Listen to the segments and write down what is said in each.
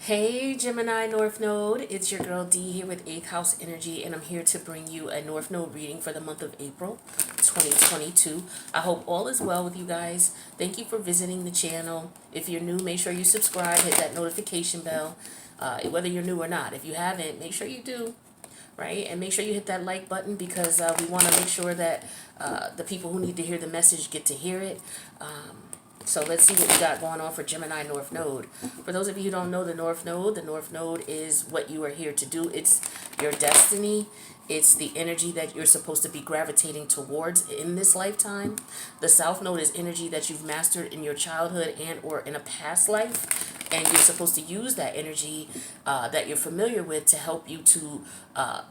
Hey Gemini North Node, it's your girl D here with 8th House Energy, and I'm here to bring you a North Node reading for the month of April 2022. I hope all is well with you guys. Thank you for visiting the channel. If you're new, make sure you subscribe, hit that notification bell, whether you're new or not. If you haven't, make sure you do, right? And make sure you hit that like button because we want to make sure that the people who need to hear the message get to hear it. So let's see what we got going on for Gemini North Node. For those of you who don't know the North Node is what you are here to do. It's your destiny. It's the energy that you're supposed to be gravitating towards in this lifetime. The South Node is energy that you've mastered in your childhood and or in a past life. And you're supposed to use that energy that you're familiar with to help you to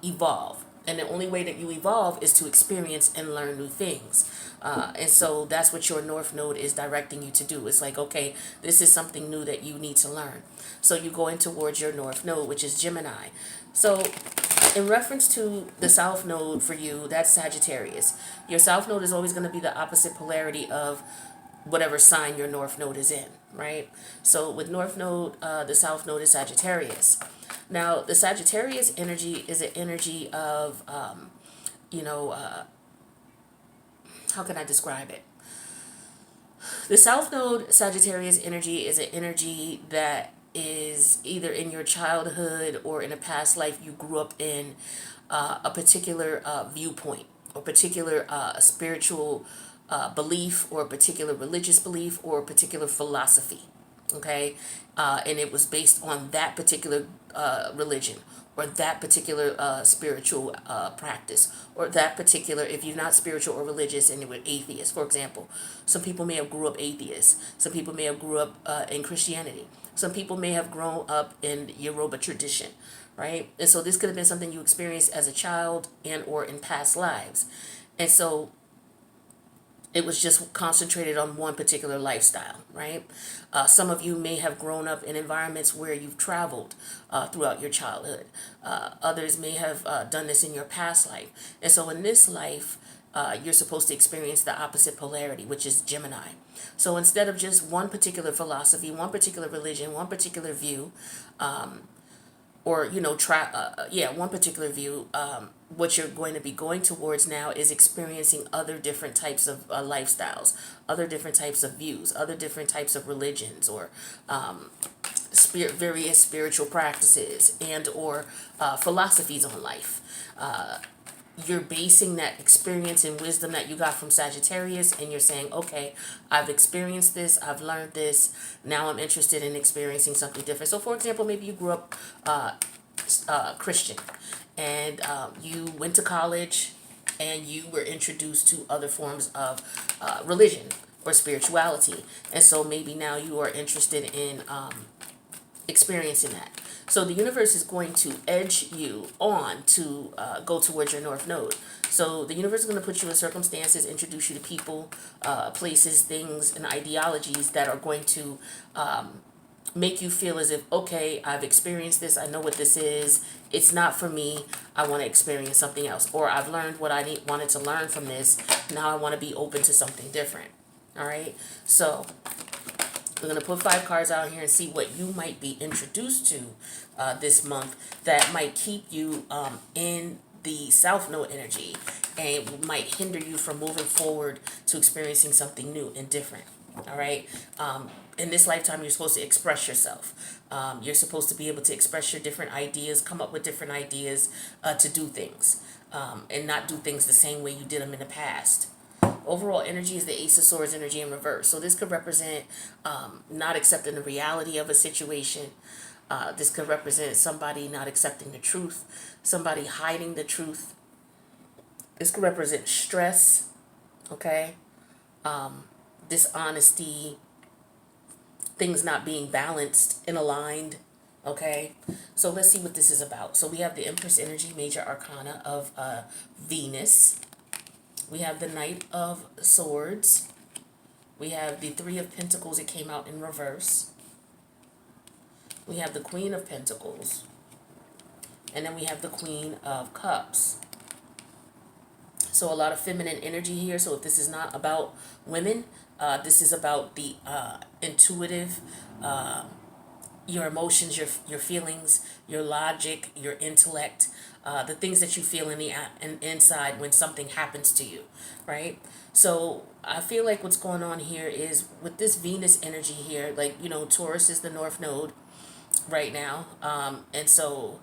evolve. And the only way that you evolve is to experience and learn new things. And so that's what your North Node is directing you to do. It's like, okay, this is something new that you need to learn. So you're going towards your North Node, which is Gemini. So in reference to the South Node for you, that's Sagittarius. Your South Node is always going to be the opposite polarity of whatever sign your North Node is in, right? So with North Node, the South Node is Sagittarius. Now, the Sagittarius energy is an energy of, how can I describe it? The South Node Sagittarius energy is an energy that is either in your childhood or in a past life you grew up in a particular viewpoint or particular spiritual belief or a particular religious belief or a particular philosophy. Okay, and it was based on that particular religion or that particular spiritual practice or that particular, if you're not spiritual or religious and you were atheist, for example. Some people may have grew up atheists. Some people may have grew up in Christianity. Some people may have grown up in Yoruba tradition, right? And so this could have been something you experienced as a child and or in past lives. And so it was just concentrated on one particular lifestyle, right? Some of you may have grown up in environments where you've traveled throughout your childhood. Others may have done this in your past life. And so in this life, you're supposed to experience the opposite polarity, which is Gemini. So instead of just one particular philosophy, one particular religion, one particular view, or one particular view, what you're going to be going towards now is experiencing other different types of lifestyles, other different types of views, other different types of religions, or various spiritual practices and or philosophies on life. You're basing that experience and wisdom that you got from Sagittarius, and you're saying, okay, I've experienced this, I've learned this, now I'm interested in experiencing something different. So for example, maybe you grew up Christian, and you went to college and you were introduced to other forms of religion or spirituality, and so maybe now you are interested in experiencing that. So the universe is going to edge you on to go towards your North Node. So the universe is going to put you in circumstances, introduce you to people, places, things, and ideologies that are going to make you feel as if, okay, I've experienced this, I know what this is, it's not for me, I want to experience something else. Or I've learned what I wanted to learn from this, now I want to be open to something different. All right, so we're going to put 5 cards out here and see what you might be introduced to this month that might keep you in the South Node energy and might hinder you from moving forward to experiencing something new and different. All right. In this lifetime, you're supposed to express yourself. You're supposed to be able to express your different ideas, come up with different ideas to do things and not do things the same way you did them in the past. Overall energy is the Ace of Swords energy in reverse. So this could represent not accepting the reality of a situation. This could represent somebody not accepting the truth, somebody hiding the truth. This could represent stress, okay? Dishonesty, things not being balanced and aligned, okay? So let's see what this is about. So we have the Empress energy, major arcana of Venus. We have the Knight of Swords. We have the Three of Pentacles. It came out in reverse. We have the Queen of Pentacles. And then we have the Queen of Cups. So a lot of feminine energy here. So if this is not about women, this is about the intuitive your emotions, your feelings, your logic, your intellect, the things that you feel inside when something happens to you, right? So I feel like what's going on here is with this Venus energy here, like, Taurus is the North Node right now. And so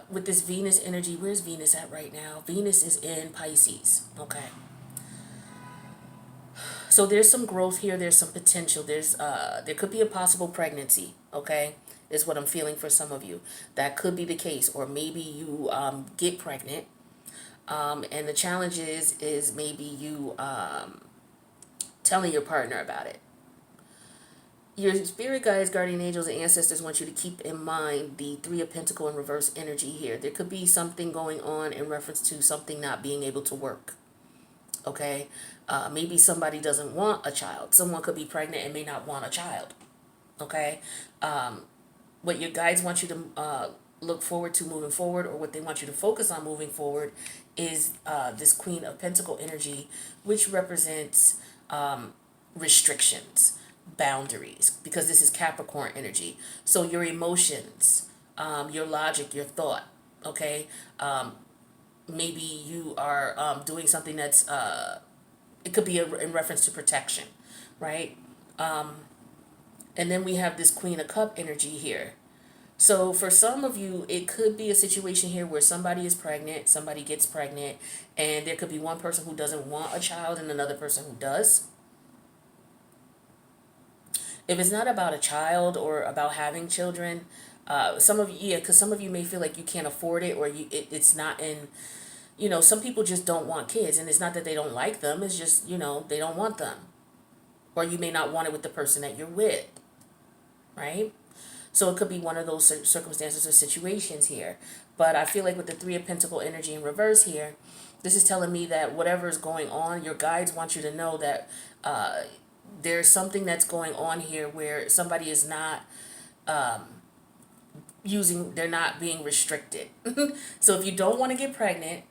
with this Venus energy, where's Venus at right now? Venus is in Pisces, okay? So there's some growth here. There's some potential. There could be a possible pregnancy. Okay, is what I'm feeling for some of you. That could be the case, or maybe you get pregnant. And the challenge is maybe you telling your partner about it. Your spirit guides, guardian angels, and ancestors want you to keep in mind the Three of Pentacles in reverse energy here. There could be something going on in reference to something not being able to work. Okay, maybe somebody doesn't want a child. Someone could be pregnant and may not want a child. Okay, what your guides want you to look forward to moving forward, or what they want you to focus on moving forward, is this Queen of Pentacle energy, which represents restrictions, boundaries, because this is Capricorn energy. So your emotions, your logic, your thought. Okay, maybe you are doing something that's it could be in reference to protection, right? And then we have this Queen of Cup energy here. So for some of you, it could be a situation here where somebody is pregnant, somebody gets pregnant, and there could be one person who doesn't want a child and another person who does. If it's not about a child or about having children, some of you, because some of you may feel like you can't afford it, or it's not in, some people just don't want kids, and it's not that they don't like them, it's just, they don't want them. Or you may not want it with the person that you're with, right? So it could be one of those circumstances or situations here. But I feel like with the Three of Pentacle energy in reverse here, this is telling me that whatever is going on, your guides want you to know that there's something that's going on here where somebody is not they're not being restricted. So if you don't want to get pregnant,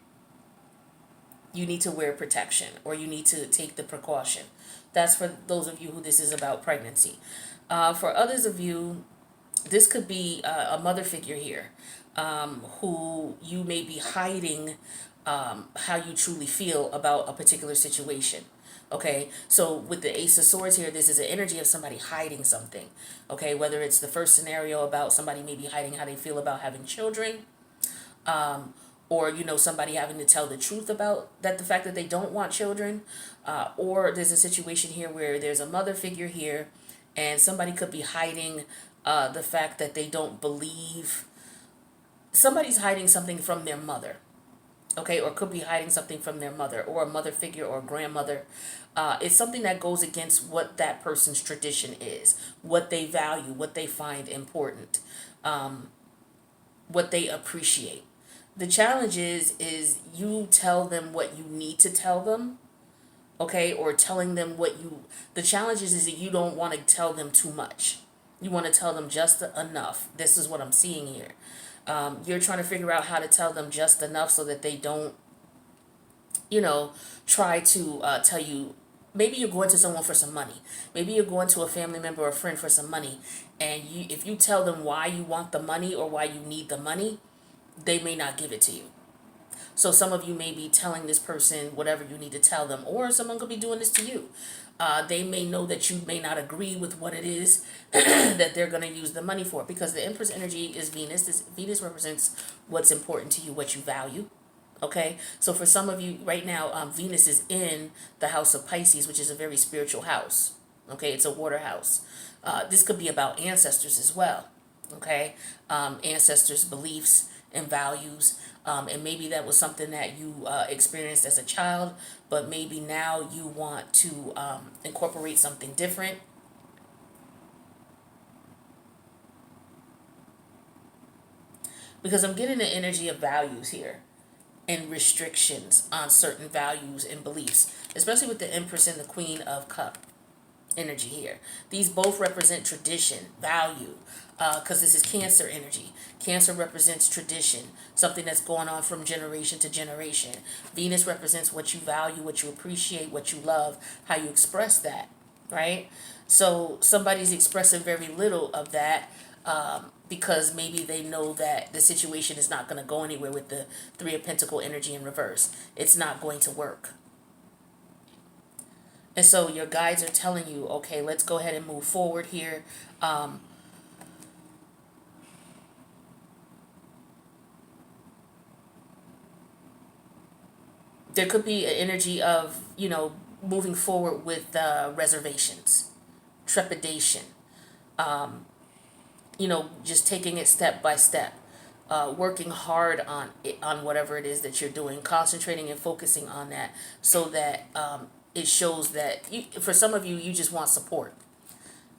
you need to wear protection, or you need to take the precaution. That's for those of you who this is about pregnancy. For others of you, this could be a mother figure here, who you may be hiding how you truly feel about a particular situation. Okay, so with the Ace of Swords here, this is an energy of somebody hiding something. Okay, whether it's the first scenario about somebody maybe hiding how they feel about having children, or somebody having to tell the truth about the fact that they don't want children, or there's a situation here where there's a mother figure here, and somebody could be hiding the fact that they don't believe. Somebody's hiding something from their mother. Okay, or could be hiding something from their mother, or a mother figure, or a grandmother. It's something that goes against what that person's tradition is, what they value, what they find important, what they appreciate. The challenge is you tell them what you need to tell them, okay, or telling them the challenge is that you don't want to tell them too much. You want to tell them just enough. This is what I'm seeing here. You're trying to figure out how to tell them just enough so that they don't, try to tell you. Maybe you're going to someone for some money. Maybe you're going to a family member or a friend for some money. And if you tell them why you want the money or why you need the money, they may not give it to you. So some of you may be telling this person whatever you need to tell them, or someone could be doing this to you. They may know that you may not agree with what it is that they're going to use the money for, because the Empress energy is Venus. Venus represents what's important to you, what you value. Okay, so for some of you right now, Venus is in the house of Pisces, which is a very spiritual house. Okay, it's a water house. This could be about ancestors as well. Okay, ancestors' beliefs and values. And maybe that was something that you experienced as a child, but maybe now you want to incorporate something different. Because I'm getting the energy of values here and restrictions on certain values and beliefs, especially with the Empress and the Queen of Cup energy here. These both represent tradition, value, because this is Cancer energy. Cancer represents tradition, something that's going on from generation to generation. Venus represents what you value, what you appreciate, what you love, how you express that, right? So somebody's expressing very little of that, because maybe they know that the situation is not going to go anywhere with the Three of Pentacle energy in reverse. It's not going to work. And so your guides are telling you, okay, let's go ahead and move forward here. There could be an energy of, moving forward with reservations, trepidation, just taking it step by step, working hard on it, on whatever it is that you're doing, concentrating and focusing on that, so that it shows that for some of you, you just want support,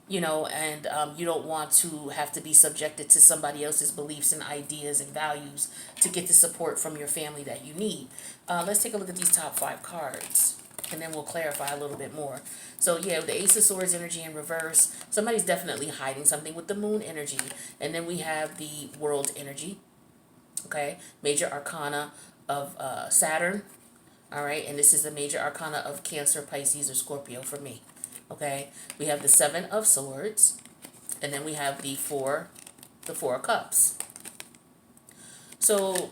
and you don't want to have to be subjected to somebody else's beliefs and ideas and values to get the support from your family that you need. Let's take a look at these top 5 cards, and then we'll clarify a little bit more. So yeah, the Ace of Swords energy in reverse, somebody's definitely hiding something with the Moon energy. And then we have the World energy, okay? Major Arcana of Saturn, all right? And this is the Major Arcana of Cancer, Pisces, or Scorpio for me, okay? We have the Seven of Swords, and then we have the Four of Cups. So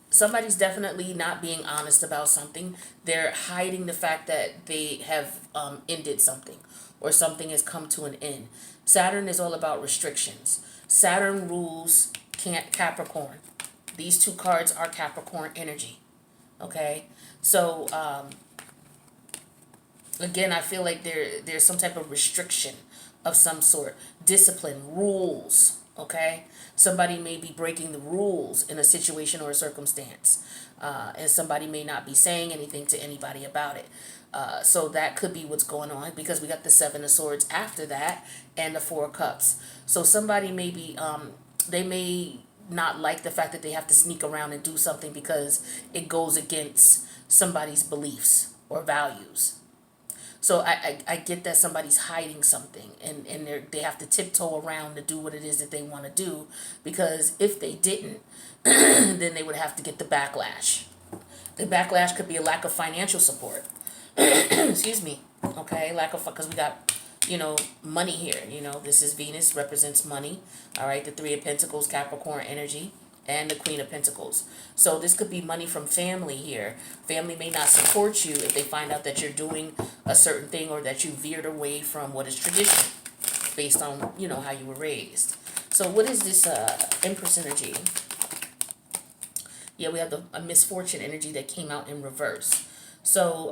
somebody's definitely not being honest about something. They're hiding the fact that they have ended something, or something has come to an end. Saturn is all about restrictions. Saturn rules Capricorn. These 2 cards are Capricorn energy. Okay? So, again, I feel like there's some type of restriction of some sort. Discipline, rules. Okay? Somebody may be breaking the rules in a situation or a circumstance. And somebody may not be saying anything to anybody about it. So that could be what's going on, because we got the Seven of Swords after that and the Four of Cups. So somebody may be, they may not like the fact that they have to sneak around and do something because it goes against somebody's beliefs or values. So I get that somebody's hiding something, and they have to tiptoe around to do what it is that they want to do, because if they didn't, then they would have to get the backlash. The backlash could be a lack of financial support. Excuse me. Okay, lack of, because we got, money here. This is Venus, represents money. All right, the Three of Pentacles, Capricorn energy, and the Queen of Pentacles. So this could be money from family here. Family may not support you if they find out that you're doing a certain thing, or that you veered away from what is tradition based on, how you were raised. So what is this Empress energy? Yeah, we have a misfortune energy that came out in reverse. So,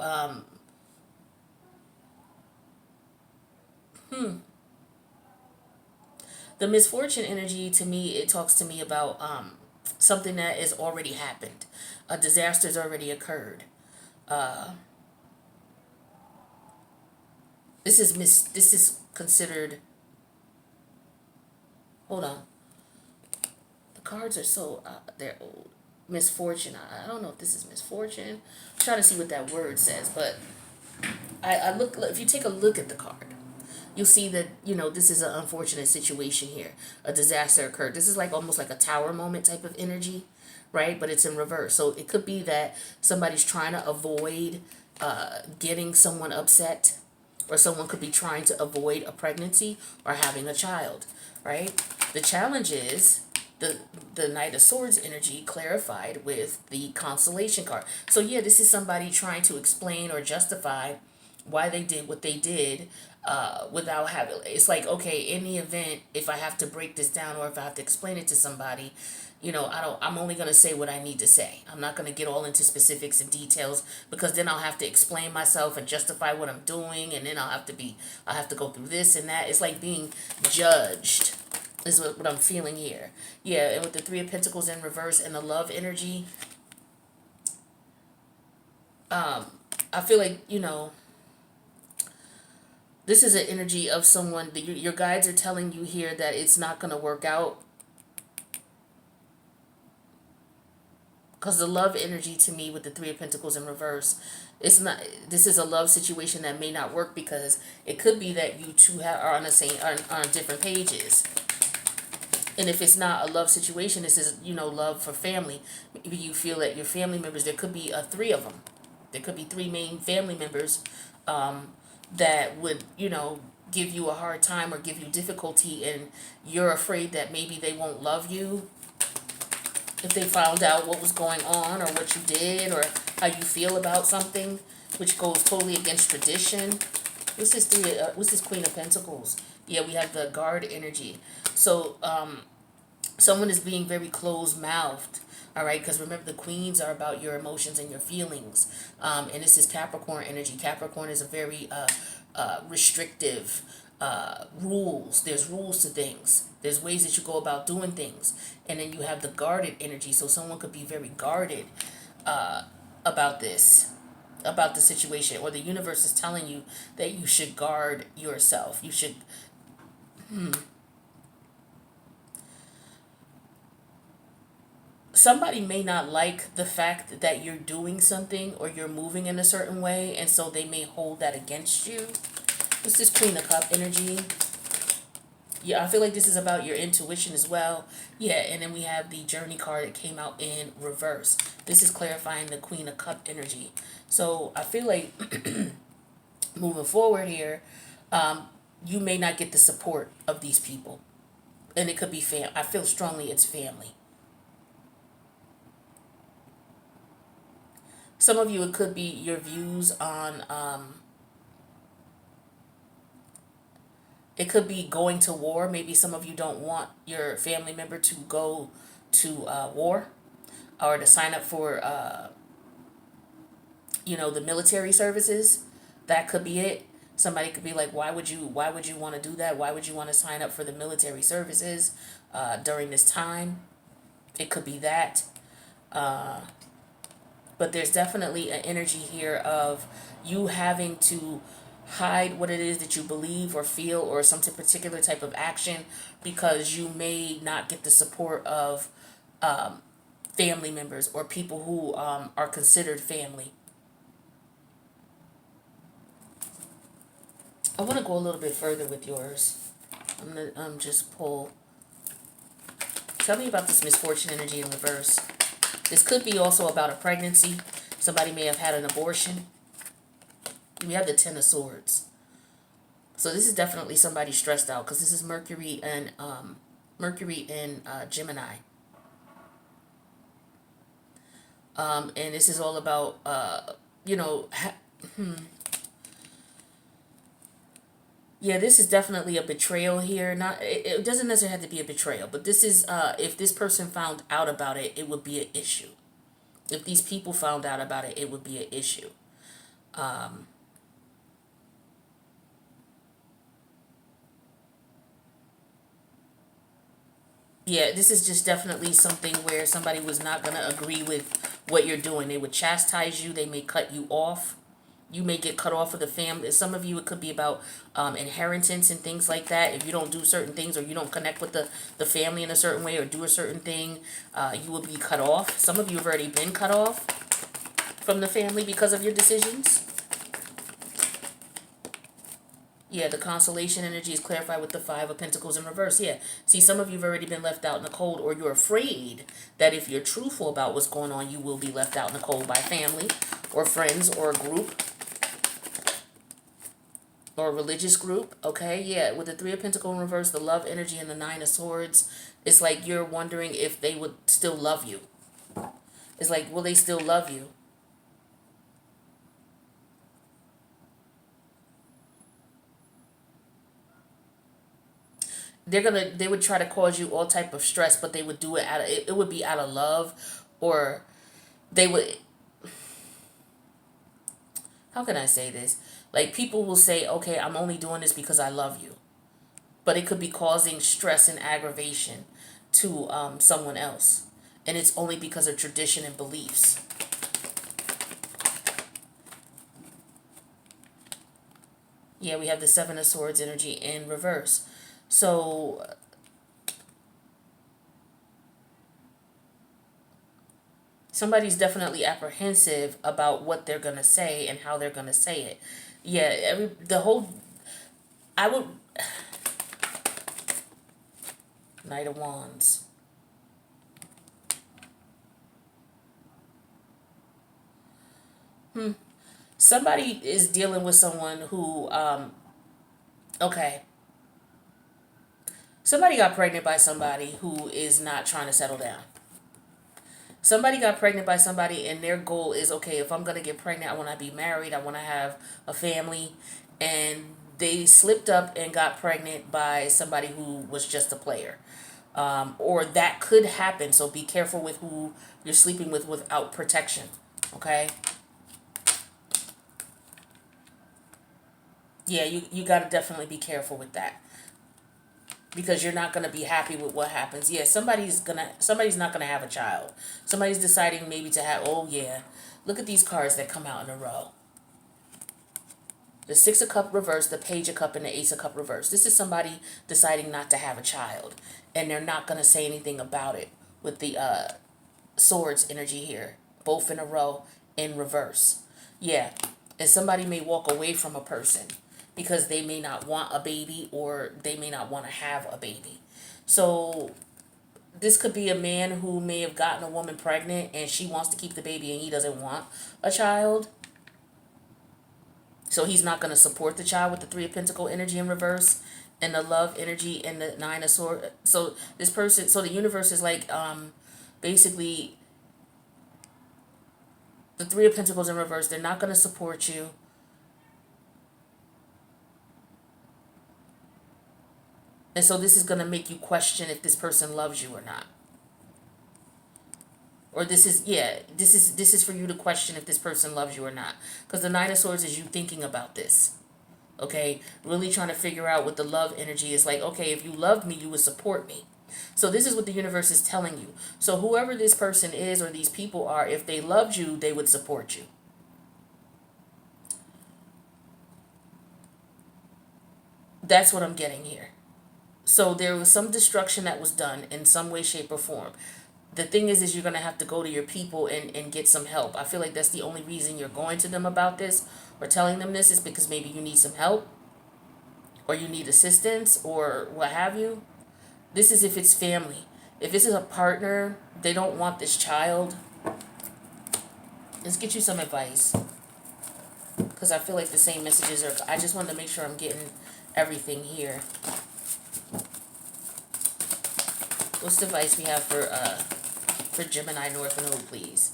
the misfortune energy, to me, it talks to me about something that has already happened. A disaster has already occurred. This is considered, hold on. The cards are so, they're old. Misfortune. I don't know if this is misfortune. I'm trying to see what that word says, but I look, if you take a look at the card, you'll see that, this is an unfortunate situation here. A disaster occurred. This is like almost like a tower moment type of energy, right? But it's in reverse. So it could be that somebody's trying to avoid getting someone upset, or someone could be trying to avoid a pregnancy or having a child, right? The challenge is the Knight of Swords energy clarified with the Consolation card. So yeah, this is somebody trying to explain or justify why they did what they did, without having, it's like, okay, in the event, if I have to break this down, or if I have to explain it to somebody, I'm only going to say what I need to say. I'm not going to get all into specifics and details, because then I'll have to explain myself and justify what I'm doing. And then I'll have to go through this and that. It's like being judged, is what I'm feeling here. Yeah, and with the Three of Pentacles in reverse and the love energy, I feel like, this is an energy of someone that your guides are telling you here that it's not going to work out. Because the love energy, to me, with the Three of Pentacles in reverse, it's not, this is a love situation that may not work, because it could be that you two are on the same, on different pages. And if it's not a love situation, this is, love for family. Maybe you feel that your family members, there could be 3 of them. There could be 3 main family members that would, give you a hard time or give you difficulty, and you're afraid that maybe they won't love you if they found out what was going on or what you did or how you feel about something, which goes totally against tradition. What's this Queen of Pentacles? Yeah, we have the guard energy. So someone is being very closed-mouthed. All right, because remember, the queens are about your emotions and your feelings, and this is Capricorn energy. Capricorn is a very restrictive, rules. There's rules to things. There's ways that you go about doing things, and then you have the guarded energy. So someone could be very guarded about this, about the situation, or the universe is telling you that you should guard yourself. You should. Somebody may not like the fact that you're doing something or you're moving in a certain way, and so they may hold that against you. What's this Queen of Cup energy? Yeah, I feel like this is about your intuition as well. Yeah, and then we have the Journey card that came out in reverse. This is clarifying the Queen of Cup energy. So I feel like moving forward here, you may not get the support of these people. And it could be I feel strongly it's family. Some of you, it could be your views on, it could be going to war. Maybe some of you don't want your family member to go to war or to sign up for, the military services. That could be it. Somebody could be like, why would you want to do that? Why would you want to sign up for the military services during this time? It could be that. But there's definitely an energy here of you having to hide what it is that you believe or feel or some particular type of action because you may not get the support of family members or people who are considered family. I want to go a little bit further with yours. I'm going to just pull. Tell me about this misfortune energy in reverse. This could be also about a pregnancy. Somebody may have had an abortion. We have the Ten of Swords. So this is definitely somebody stressed out because this is Mercury and Gemini. And this is all about yeah, this is definitely a betrayal here. Not it doesn't necessarily have to be a betrayal, but this is if this person found out about it, it would be an issue. If these people found out about it, it would be an issue. Yeah, this is just definitely something where somebody was not going to agree with what you're doing. They would chastise you. They may cut you off. You may get cut off of the family. Some of you, it could be about inheritance and things like that. If you don't do certain things or you don't connect with the family in a certain way or do a certain thing, you will be cut off. Some of you have already been cut off from the family because of your decisions. Yeah, the consolation energy is clarified with the Five of Pentacles in reverse. Yeah, see, some of you have already been left out in the cold, or you're afraid that if you're truthful about what's going on, you will be left out in the cold by family or friends or a group or a religious group. Okay, yeah, with the Three of Pentacles in reverse, the love energy, and the Nine of Swords, it's like you're wondering if they would still love you. It's like, will they still love you? They would try to cause you all type of stress, but they would do it it would be out of love, or they would, how can I say this? Like, people will say, okay, I'm only doing this because I love you. But it could be causing stress and aggravation to someone else. And it's only because of tradition and beliefs. Yeah, we have the Seven of Swords energy in reverse. So somebody's definitely apprehensive about what they're going to say and how they're going to say it. Yeah, I would, Knight of Wands. Somebody is dealing with someone who Okay. Somebody got pregnant by somebody who is not trying to settle down. Somebody got pregnant by somebody and their goal is, okay, if I'm going to get pregnant, I want to be married, I want to have a family. And they slipped up and got pregnant by somebody who was just a player. Or that could happen. So be careful with who you're sleeping with without protection. Okay? Yeah, you got to definitely be careful with that. Because you're not going to be happy with what happens. Yeah, somebody's not going to have a child. Somebody's deciding maybe to have, oh yeah. Look at these cards that come out in a row. The Six of Cup reverse, the Page of Cup, and the Ace of Cup reverse. This is somebody deciding not to have a child. And they're not going to say anything about it with the Swords energy here. Both in a row in reverse. Yeah. And somebody may walk away from a person because they may not want a baby or they may not want to have a baby. So this could be a man who may have gotten a woman pregnant and she wants to keep the baby and he doesn't want a child. So he's not going to support the child with the Three of Pentacle energy in reverse and the love energy and the Nine of Swords. So this person, so the universe is like basically the Three of Pentacles in reverse. They're not going to support you. And so this is going to make you question if this person loves you or not. Or this is for you to question if this person loves you or not. Because the Nine of Swords is you thinking about this. Okay? Really trying to figure out what the love energy is like. Okay, if you loved me, you would support me. So this is what the universe is telling you. So whoever this person is or these people are, if they loved you, they would support you. That's what I'm getting here. So there was some destruction that was done in some way, shape, or form. The thing is you're going to have to go to your people and get some help. I feel like that's the only reason you're going to them about this or telling them this is because maybe you need some help or you need assistance or what have you. This is if it's family. If this is a partner, they don't want this child. Let's get you some advice. Because I feel like the same messages are... I just wanted to make sure I'm getting everything here. What's the advice we have for Gemini North Node, please?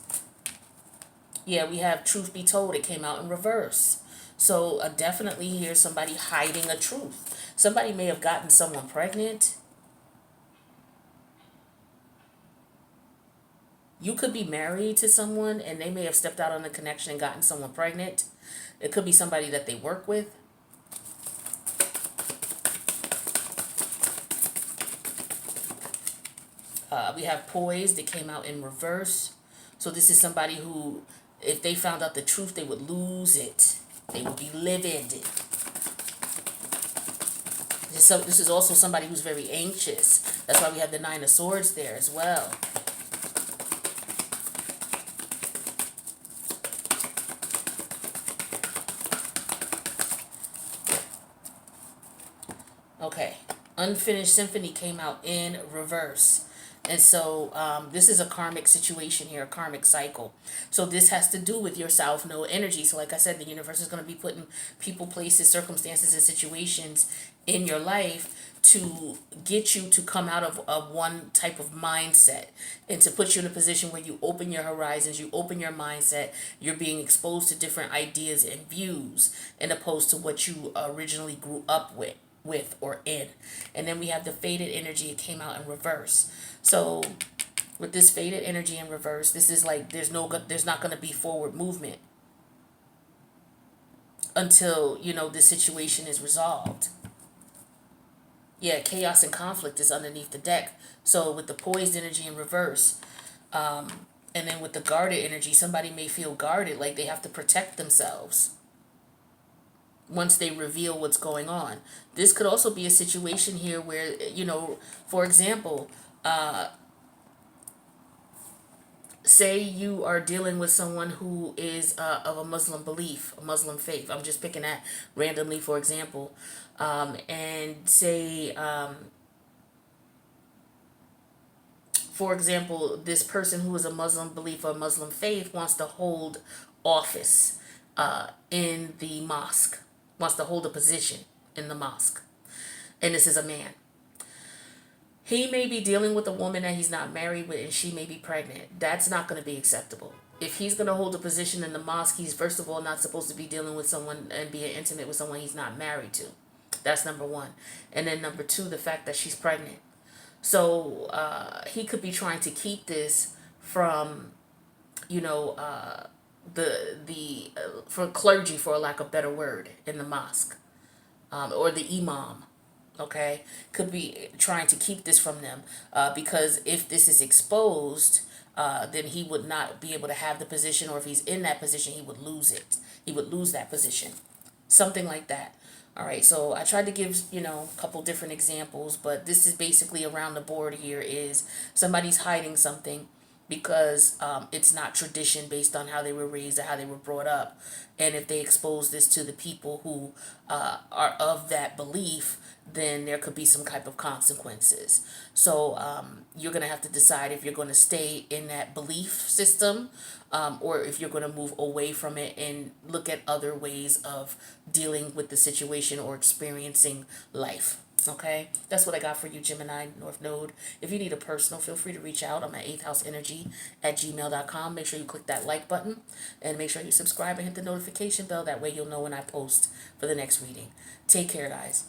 Yeah, we have Truth Be Told. It came out in reverse. So definitely here's somebody hiding a truth. Somebody may have gotten someone pregnant. You could be married to someone and they may have stepped out on the connection and gotten someone pregnant. It could be somebody that they work with. We have Poised. It came out in reverse. So this is somebody who, if they found out the truth, they would lose it. They would be livid. This is also somebody who's very anxious. That's why we have the Nine of Swords there as well. Okay. Unfinished Symphony came out in reverse. And so this is a karmic situation here, a karmic cycle. So this has to do with your South Node energy. So like I said, the universe is going to be putting people, places, circumstances, and situations in your life to get you to come out of one type of mindset and to put you in a position where you open your horizons, you open your mindset, you're being exposed to different ideas and views in opposed to what you originally grew up with or in. And then we have the Faded energy. It came out in reverse. So with this Faded energy in reverse, this is like there's not going to be forward movement until, this situation is resolved. Yeah, chaos and conflict is underneath the deck. So with the Poised energy in reverse, and then with the Guarded energy, somebody may feel guarded, like they have to protect themselves once they reveal what's going on. This could also be a situation here where, for example, say you are dealing with someone who is of a Muslim belief, a Muslim faith. I'm just picking that randomly, for example. And say, for example, this person who is a Muslim belief or a Muslim faith wants to hold office in the mosque, wants to hold a position. in the mosque. And this is a man. He may be dealing with a woman that he's not married with, and she may be pregnant. That's not going to be acceptable. If he's going to hold a position in the mosque, he's first of all not supposed to be dealing with someone and being intimate with someone he's not married to. That's number one. And then number two, the fact that she's pregnant. So he could be trying to keep this from, you know, for clergy, for lack of a better word, in the mosque, or the imam. Okay, could be trying to keep this from them, because if this is exposed, then he would not be able to have the position, or if he's in that position, he would lose it. He would lose that position, something like that. All right, so I tried to give, a couple different examples, but this is basically around the board here is somebody's hiding something because it's not tradition based on how they were raised or how they were brought up. And if they expose this to the people who are of that belief, then there could be some type of consequences. So you're going to have to decide if you're going to stay in that belief system, or if you're going to move away from it and look at other ways of dealing with the situation or experiencing life. Okay, that's what I got for you, Gemini North Node. If you need a personal, feel free to reach out. I'm at 8thhouseenergy@gmail.com. Make sure you click that like button and make sure you subscribe and hit the notification bell. That way you'll know when I post for the next reading. Take care, guys.